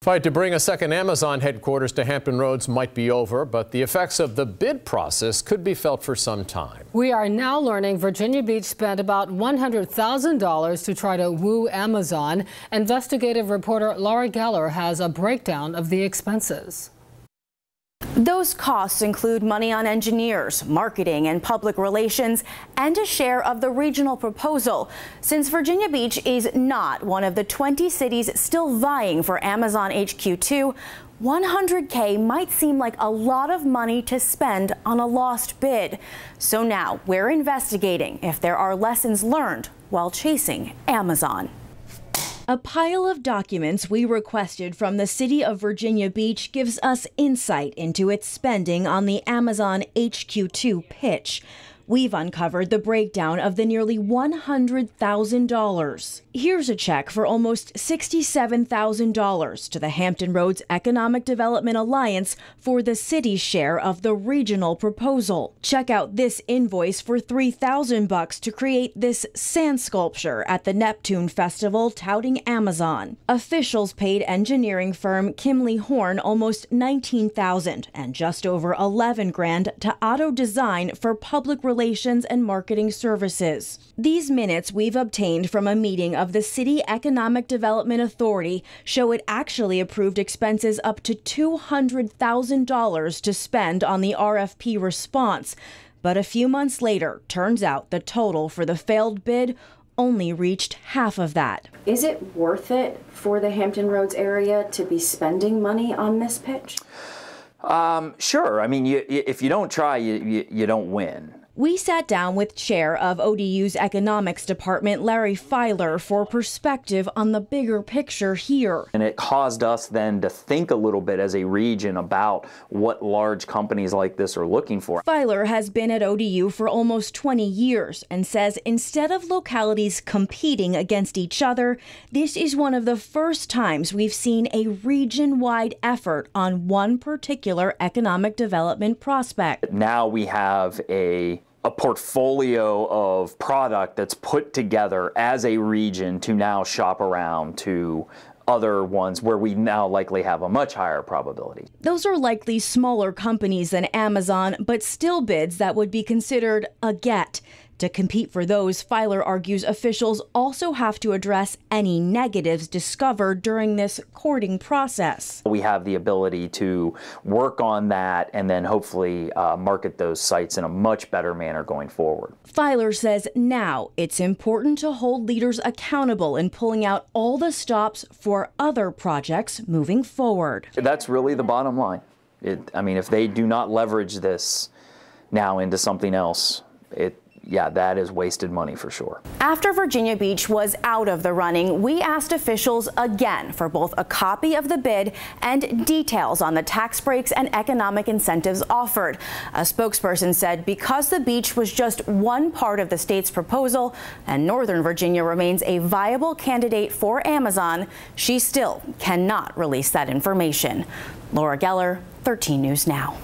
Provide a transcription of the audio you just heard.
Fight to bring a second Amazon headquarters to Hampton Roads might be over, but the effects of the bid process could be felt for some time. We are now learning Virginia Beach spent about $100,000 to try to woo Amazon. Investigative reporter Laura Geller has a breakdown of the expenses. Those costs include money on engineers, marketing and public relations, and a share of the regional proposal. Since Virginia Beach is not one of the 20 cities still vying for Amazon HQ2, $100K might seem like a lot of money to spend on a lost bid. So now we're investigating if there are lessons learned while chasing Amazon. A pile of documents we requested from the city of Virginia Beach gives us insight into its spending on the Amazon HQ2 pitch. We've uncovered the breakdown of the nearly $100,000. Here's a check for almost $67,000 to the Hampton Roads Economic Development Alliance for the city's share of the regional proposal. Check out this invoice for $3,000 to create this sand sculpture at the Neptune Festival touting Amazon. Officials paid engineering firm Kimley Horn almost $19,000 and just over $11,000 to Auto Design for public relations and marketing services. These minutes we've obtained from a meeting of the City Economic Development Authority show it actually approved expenses up to $200,000 to spend on the RFP response. But a few months later, turns out the total for the failed bid only reached half of that. Is it worth it for the Hampton Roads area to be spending money on this pitch? Sure. I mean, if you don't try, you don't win. We sat down with Chair of ODU's Economics Department, Larry Filer, for perspective on the bigger picture here. And it caused us then to think a little bit as a region about what large companies like this are looking for. Filer has been at ODU for almost 20 years and says instead of localities competing against each other, this is one of the first times we've seen a region-wide effort on one particular economic development prospect. Now we have a portfolio of product that's put together as a region to now shop around to other ones where we now likely have a much higher probability. Those are likely smaller companies than Amazon, but still bids that would be considered a get. To compete for those, Filer argues officials also have to address any negatives discovered during this courting process. We have the ability to work on that and then hopefully market those sites in a much better manner going forward. Filer says now it's important to hold leaders accountable in pulling out all the stops for other projects moving forward. That's really the bottom line. I mean, if they do not leverage this now into something else, yeah, that is wasted money for sure. After Virginia Beach was out of the running, we asked officials again for both a copy of the bid and details on the tax breaks and economic incentives offered. A spokesperson said because the beach was just one part of the state's proposal and Northern Virginia remains a viable candidate for Amazon, she still cannot release that information. Laura Geller, 13 News Now.